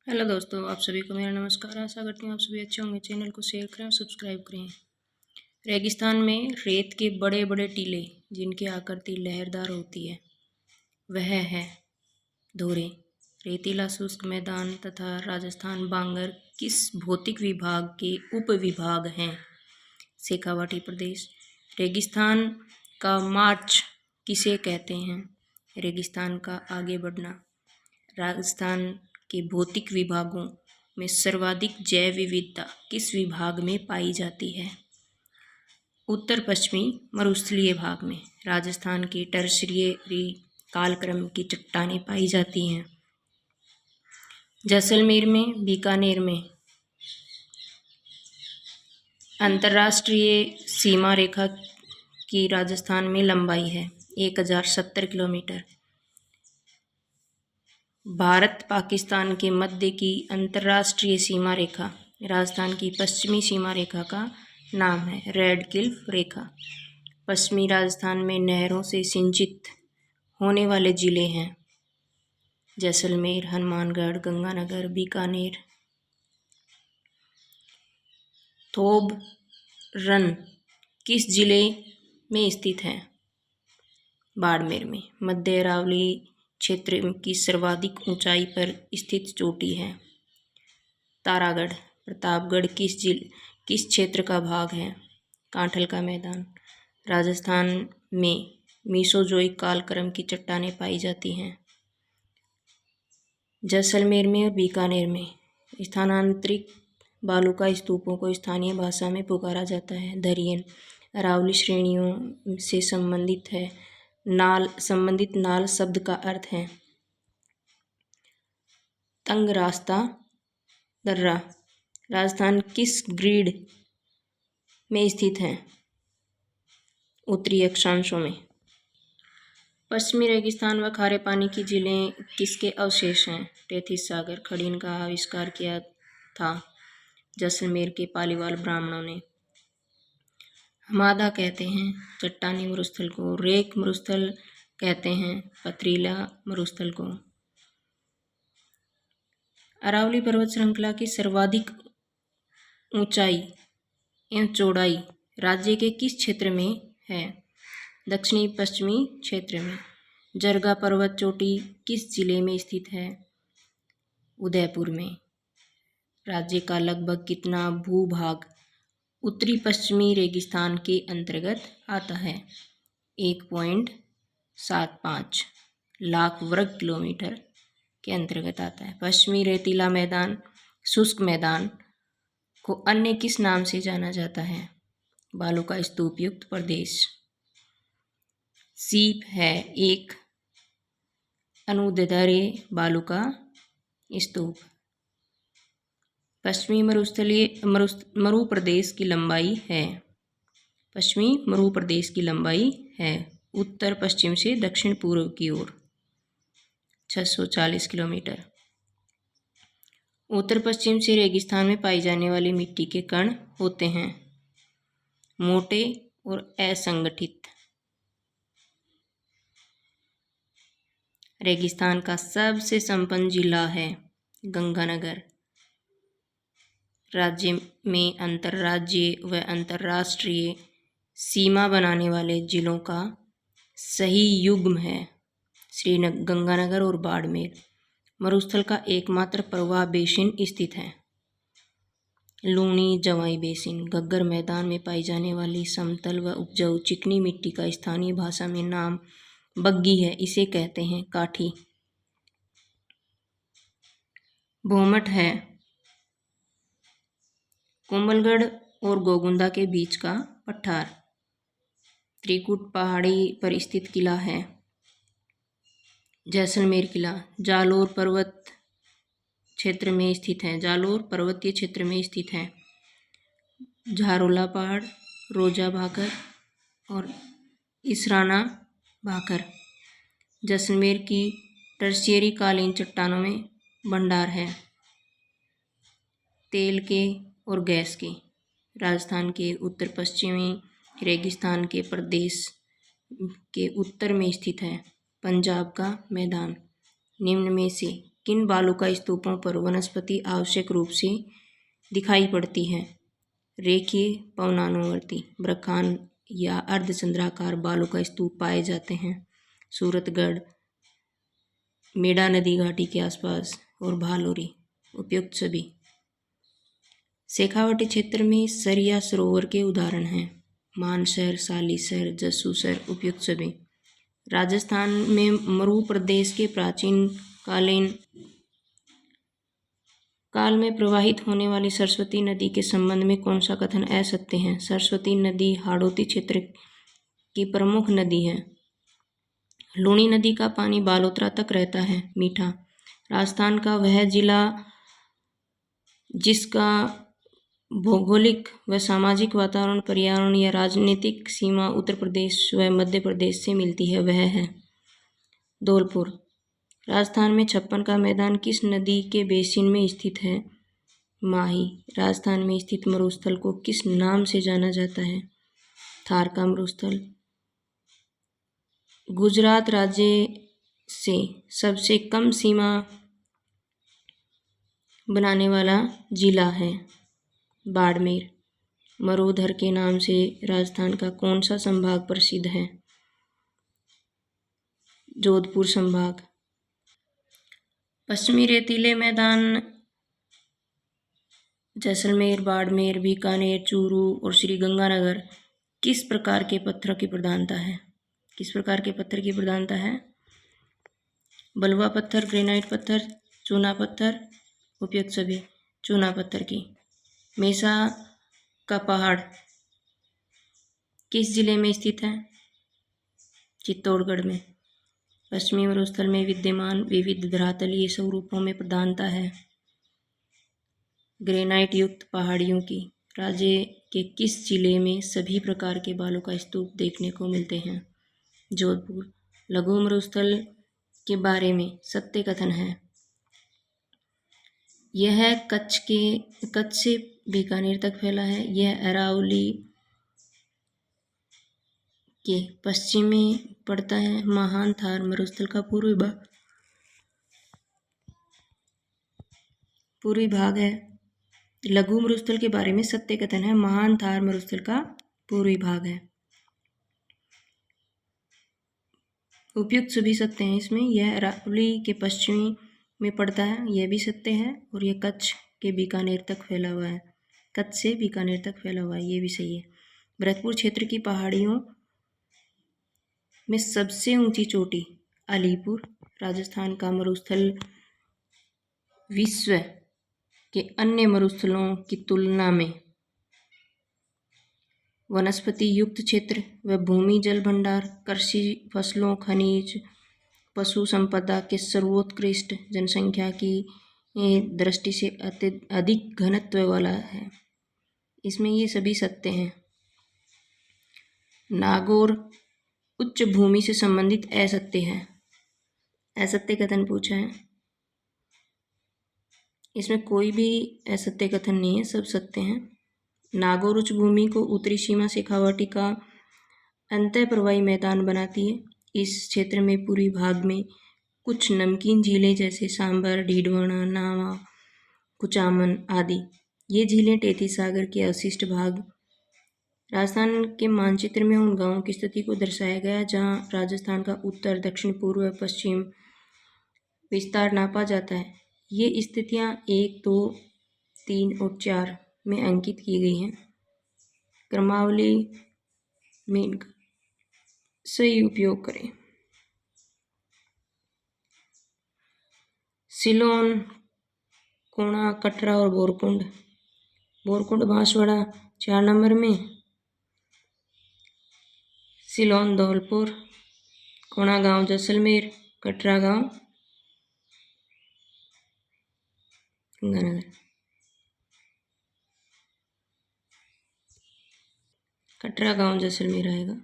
Hello दोस्तों, आप सभी को मेरा नमस्कार। आशा करती हूँ आप सभी अच्छे होंगे। चैनल को शेयर करें और सब्सक्राइब करें। रेगिस्तान में रेत के बड़े बड़े टीले जिनकी आकृति लहरदार होती है वह है धोरे। रेतीला शुष्क मैदान तथा राजस्थान बांगर किस भौतिक विभाग के उप विभाग हैं? शेखावाटी प्रदेश। रेगिस्तान का मार्च किसे कहते हैं? रेगिस्तान का आगे बढ़ना। राजस्थान के भौतिक विभागों में सर्वाधिक जैव विविधता किस विभाग में पाई जाती है? उत्तर पश्चिमी मरुस्थलीय भाग में। राजस्थान के टर्शियरी कालक्रम की चट्टानें पाई जाती हैं जैसलमेर में, बीकानेर में। अंतर्राष्ट्रीय सीमा रेखा की राजस्थान में लंबाई है 1070 किलोमीटर। भारत पाकिस्तान के मध्य की अंतर्राष्ट्रीय सीमा रेखा राजस्थान की पश्चिमी सीमा रेखा का नाम है रेड क्लिफ रेखा। पश्चिमी राजस्थान में नहरों से सिंचित होने वाले जिले हैं जैसलमेर, हनुमानगढ़, गंगानगर, बीकानेर। थोबरन किस जिले में स्थित है? बाड़मेर में। मध्य अरावली क्षेत्र की सर्वाधिक ऊंचाई पर स्थित चोटी है तारागढ़। प्रतापगढ़ किस क्षेत्र का भाग है? कांठल का मैदान। राजस्थान में मीसोजोइक कालक्रम की चट्टानें पाई जाती हैं जैसलमेर में और बीकानेर में। स्थानांतरित बालुका स्तूपों को स्थानीय भाषा में पुकारा जाता है दरियन। अरावली श्रेणियों से संबंधित है नाल शब्द का अर्थ है तंग रास्ता, दर्रा। राजस्थान किस ग्रिड में स्थित है? उत्तरी अक्षांशों में। पश्चिमी रेगिस्तान व खारे पानी की झीलें किसके अवशेष हैं? टेथिस सागर। खड़ीन का आविष्कार किया था जैसलमेर के पालीवाल ब्राह्मणों ने। हमादा कहते हैं चट्टानी मरुस्थल को। रेक मरुस्थल कहते हैं पथरीला मरुस्थल को। अरावली पर्वत श्रृंखला की सर्वाधिक ऊंचाई एवं चौड़ाई राज्य के किस क्षेत्र में है? दक्षिणी पश्चिमी क्षेत्र में। जरगा पर्वत चोटी किस जिले में स्थित है? उदयपुर में। राज्य का लगभग कितना भूभाग उत्तरी पश्चिमी रेगिस्तान के अंतर्गत आता है? 1.75 लाख वर्ग किलोमीटर के अंतर्गत आता है। पश्चिमी रेतीला मैदान शुष्क मैदान को अन्य किस नाम से जाना जाता है? बालुका स्तूप युक्त प्रदेश। सीप है एक अनुदैर्ध्य बालुका स्तूप। पश्चिमी मरु प्रदेश की लंबाई है। पश्चिमी मरु प्रदेश की लंबाई है उत्तर पश्चिम से दक्षिण पूर्व की ओर 640 किलोमीटर। उत्तर पश्चिम से रेगिस्तान में पाई जाने वाली मिट्टी के कण होते हैं मोटे और असंगठित। रेगिस्तान का सबसे संपन्न जिला है गंगानगर। राज्य में अंतर्राज्यीय व अंतर्राष्ट्रीय सीमा बनाने वाले जिलों का सही युग्म है श्रीनगर, गंगानगर और बाड़मेर। मरुस्थल का एकमात्र प्रवाह बेसिन स्थित है लूणी जवाई बेसिन। घग्गर मैदान में पाई जाने वाली समतल व उपजाऊ चिकनी मिट्टी का स्थानीय भाषा में नाम बग्गी है, इसे कहते हैं काठी। भोमट है कोमलगढ़ और गोगुंदा के बीच का पठार। त्रिकुट पहाड़ी पर स्थित किला है जैसलमेर किला। जालोर पर्वत क्षेत्र में स्थित है। जालोर पर्वतीय क्षेत्र में स्थित है झारोला पहाड़, रोजा भाकर और इसराना भाकर। जैसलमेर की टर्शियरी कालीन चट्टानों में भंडार है तेल के और गैस के। राजस्थान के उत्तर पश्चिमी रेगिस्तान के प्रदेश के उत्तर में स्थित है पंजाब का मैदान। निम्न में से किन बालुका स्तूपों पर वनस्पति आवश्यक रूप से दिखाई पड़ती है? रेखीय, पवनानुवर्ती, बृहत्कान या अर्धचंद्राकार बालुका स्तूप पाए जाते हैं। सूरतगढ़, मेड़ा नदी घाटी के आसपास और भालौरी। उपयुक्त सभी। शेखावाटी क्षेत्र में सरिया सरोवर के उदाहरण हैं। मानसर, सालीसर, जसूसर। उपयुक्त सभी। राजस्थान में मरु प्रदेश के प्राचीन काल में प्रवाहित होने वाली सरस्वती नदी के संबंध में कौन सा कथन असत्य है? सरस्वती नदी हाड़ौती क्षेत्र की प्रमुख नदी है। लूणी नदी का पानी बालोतरा तक रहता है, मीठा। राजस्थान का वह जिला जिसका भौगोलिक व सामाजिक वातावरण, पर्यावरण या राजनीतिक सीमा उत्तर प्रदेश व मध्य प्रदेश से मिलती है, वह है धौलपुर। राजस्थान में 56 का मैदान किस नदी के बेसिन में स्थित है? माही। राजस्थान में स्थित मरुस्थल को किस नाम से जाना जाता है? थार का मरुस्थल। गुजरात राज्य से सबसे कम सीमा बनाने वाला जिला है बाड़मेर। मरुधर के नाम से राजस्थान का कौन सा संभाग प्रसिद्ध है? जोधपुर संभाग। पश्चिमी रेतीले मैदान जैसलमेर, बाड़मेर, बीकानेर, चूरू और श्रीगंगानगर किस प्रकार के पत्थर की प्रधानता है? किस प्रकार के पत्थर की प्रधानता है? बलुआ पत्थर, ग्रेनाइट पत्थर, चूना पत्थर। उपयुक्त सभी। चूना पत्थर की। मेसा का पहाड़ किस जिले में स्थित है? चित्तौड़गढ़ में। पश्चिमी मरुस्थल में विद्यमान विविध धरातलीय स्वरूपों में प्रधानता है ग्रेनाइट युक्त पहाड़ियों की। राज्य के किस जिले में सभी प्रकार के बालू का स्तूप देखने को मिलते हैं? जोधपुर। लघु मरुस्थल के बारे में सत्य कथन है। यह कच्छ से बीकानेर तक फैला है। यह अरावली के पश्चिम में पड़ता है। महान थार मरुस्थल का पूर्वी भाग है। लघु मरुस्थल के बारे में सत्य कथन है। महान थार मरुस्थल का पूर्वी भाग है। उपयुक्त सभी सत्य हैं इसमें। यह अरावली के पश्चिमी में पड़ता है, यह भी सत्य है। और यह कच्छ के बीकानेर तक फैला हुआ है। कच्छ से बीकानेर तक फैला हुआ है, ये भी सही है। भरतपुर क्षेत्र की पहाड़ियों में सबसे ऊंची चोटी अलीपुर। राजस्थान का मरुस्थल विश्व के अन्य मरुस्थलों की तुलना में वनस्पति युक्त क्षेत्र व भूमि जल भंडार, कृषि, फसलों, खनिज, पशु संपदा के सर्वोत्कृष्ट, जनसंख्या की दृष्टि से अधिक घनत्व वाला है। इसमें ये सभी सत्य हैं। नागौर उच्च भूमि से संबंधित असत्य है। असत्य कथन पूछा है, इसमें कोई भी असत्य कथन नहीं है, सब सत्य हैं। नागौर उच्च भूमि को उत्तरी सीमा शेखावाटी का अंतःप्रवाही मैदान बनाती है। इस क्षेत्र में पूर्वी भाग में कुछ नमकीन झीलें जैसे सांबर, डीडवाना, नावा, कुचामन आदि। ये झीलें टेथी सागर के अवशिष्ट भाग। राजस्थान के मानचित्र में उन गांवों की स्थिति को दर्शाया गया जहां राजस्थान का उत्तर, दक्षिण, पूर्व व पश्चिम विस्तार नापा जाता है। ये स्थितियां 1, 2, 3 और 4 में अंकित की गई हैं। क्रमावली में इनका सही उपयोग करें। सिलोन, कोणा, कटरा और बोरकुंड। बोरकुंड बांसवाड़ा 4 नंबर में, सिलोन धौलपुर, कोणा गांव जैसलमेर, कटरा गांव गंगानगर। कटरा गांव जैसलमेर आएगा।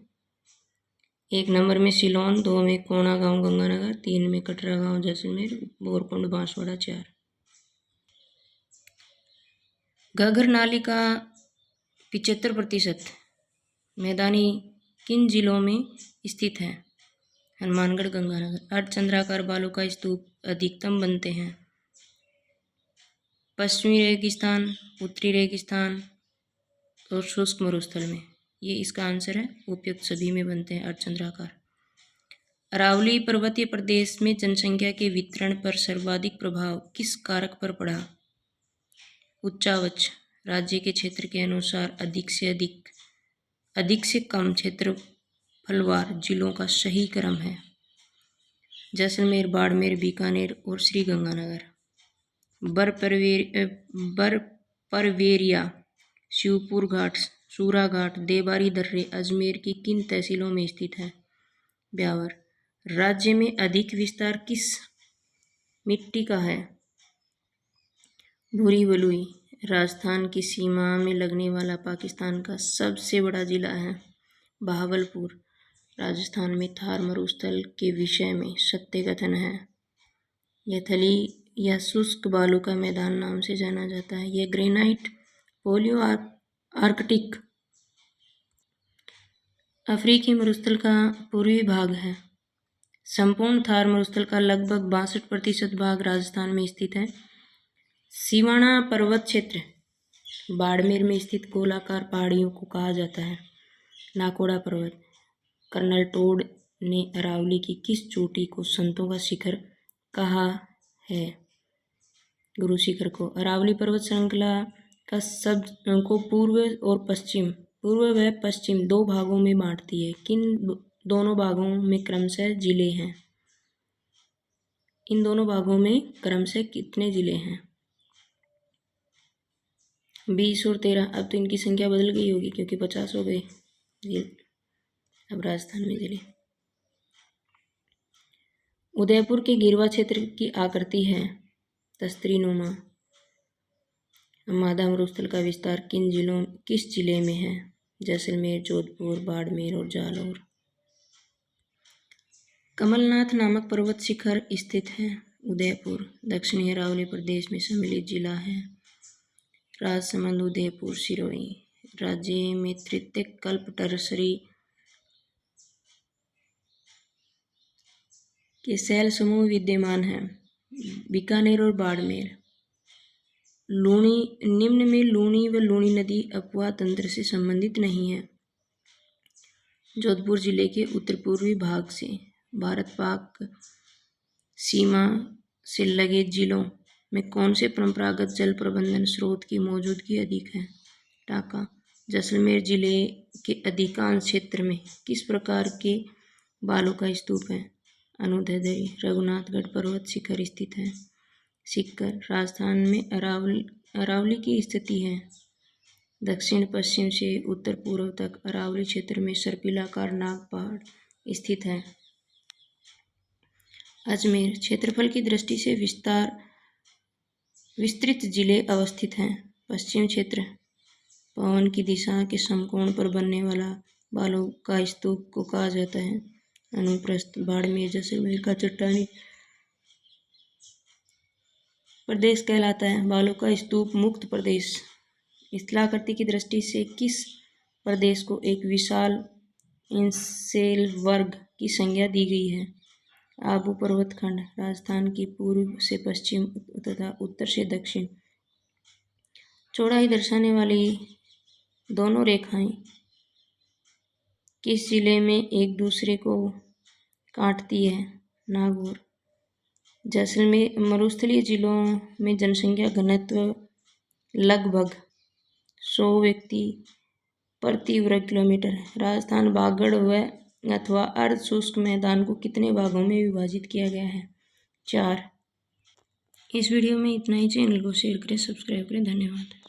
1 नंबर में सिलोन, 2 में कोणा गांव गंगानगर, 3 में कटरा गांव जैसलमेर, बोरकुंड बांसवाड़ा 4। घग्गर नाली का 75% मैदानी किन जिलों में स्थित है? हनुमानगढ़, गंगानगर। अर्धचंद्राकार बालू का स्तूप अधिकतम बनते हैं? पश्चिमी रेगिस्तान, उत्तरी रेगिस्तान और शुष्क मरुस्थल में। ये इसका आंसर है, उपयुक्त सभी में बनते हैं अर्धचंद्राकार। अरावली पर्वतीय प्रदेश में जनसंख्या के वितरण पर सर्वाधिक प्रभाव किस कारक पर पड़ा? उच्चावच राज्य के क्षेत्र के अनुसार अधिक से कम क्षेत्रफलवार जिलों का सही क्रम है। जैसलमेर, बाड़मेर, बीकानेर और श्रीगंगानगर। बरपरवेरिया, शिवपुर घाट, सूरा घाट, देबारी दर्रे अजमेर की किन तहसीलों में स्थित है? ब्यावर। राज्य में अधिक विस्तार किस मिट्टी का है? भूरी बलुई। राजस्थान की सीमा में लगने वाला पाकिस्तान का सबसे बड़ा जिला है बहावलपुर। राजस्थान में थार मरुस्थल के विषय में सत्य कथन है। यह थली या शुष्क बालू का मैदान नाम से जाना जाता है। यह ग्रेनाइट पोलियो आर्कटिक अफ्रीकी मरुस्थल का पूर्वी भाग है। संपूर्ण थार मरुस्थल का लगभग 62% भाग राजस्थान में स्थित है। सिवाना पर्वत क्षेत्र बाड़मेर में स्थित गोलाकार पहाड़ियों को कहा जाता है नाकोड़ा पर्वत। कर्नल टोड ने अरावली की किस चोटी को संतों का शिखर कहा है? गुरु शिखर को। अरावली पर्वत श्रृंखला का को पूर्व व पश्चिम दो भागों में बांटती है। किन दोनों भागों में क्रमशः जिले हैं? इन दोनों भागों में क्रमशः कितने जिले हैं? 20 और 13। अब तो इनकी संख्या बदल गई होगी क्योंकि 50 हो गए अब राजस्थान में जिले। उदयपुर के गिरवा क्षेत्र की आकृति है तस्तरीनुमा। मादा मरुस्थल का विस्तार किस जिले में है? जैसलमेर, जोधपुर, बाड़मेर और जालौर। कमलनाथ नामक पर्वत शिखर स्थित है उदयपुर। दक्षिणी अरावली प्रदेश में सम्मिलित जिला है राजसमंद, उदयपुर, सिरोही। राज्य में तृतीयक कल्प टर्सरी के शैल समूह विद्यमान हैं बीकानेर और बाड़मेर। निम्न में लूणी व लूणी नदी अपवाह तंत्र से संबंधित नहीं है। जोधपुर जिले के उत्तर पूर्वी भाग से भारत पाक सीमा से लगे जिलों में कौन से परंपरागत जल प्रबंधन स्रोत की मौजूदगी अधिक है? टाका। जैसलमेर जिले के अधिकांश क्षेत्र में किस प्रकार के बालू का स्तूप है? अनुदयदरी। रघुनाथगढ़ पर्वत शिखर स्थित है सिक्कर। राजस्थान में अरावली की स्थिति है दक्षिण पश्चिम से उत्तर पूर्व तक अरावली क्षेत्र में सर्पिलाकार नाग पहाड़ स्थित है। अजमेर क्षेत्रफल की दृष्टि से विस्तृत जिले अवस्थित हैं। पश्चिम क्षेत्र पवन की दिशा के समकोण पर बनने वाला बालू का स्तूप को कहा जाता है अनुप्रस्थ। बाड़मेर जैसलमेर का चट्टानी प्रदेश कहलाता है। बालू का स्तूप मुक्त प्रदेश। स्थलाकृति की दृष्टि से किस प्रदेश को एक विशाल इंसेल वर्ग की संज्ञा दी गई है? आबू पर्वतखंड। राजस्थान की पूर्व से पश्चिम तथा उत्तर से दक्षिण चौड़ाई दर्शाने वाली दोनों रेखाएं किस जिले में एक दूसरे को काटती है? नागौर। जैसलमेर मरुस्थलीय जिलों में जनसंख्या घनत्व लगभग 100 व्यक्ति प्रति वर्ग किलोमीटर है। राजस्थान बागड़ व अथवा अर्ध शुष्क मैदान को कितने भागों में विभाजित किया गया है? 4। इस वीडियो में इतना ही। चैनल को शेयर करें, सब्सक्राइब करें। धन्यवाद।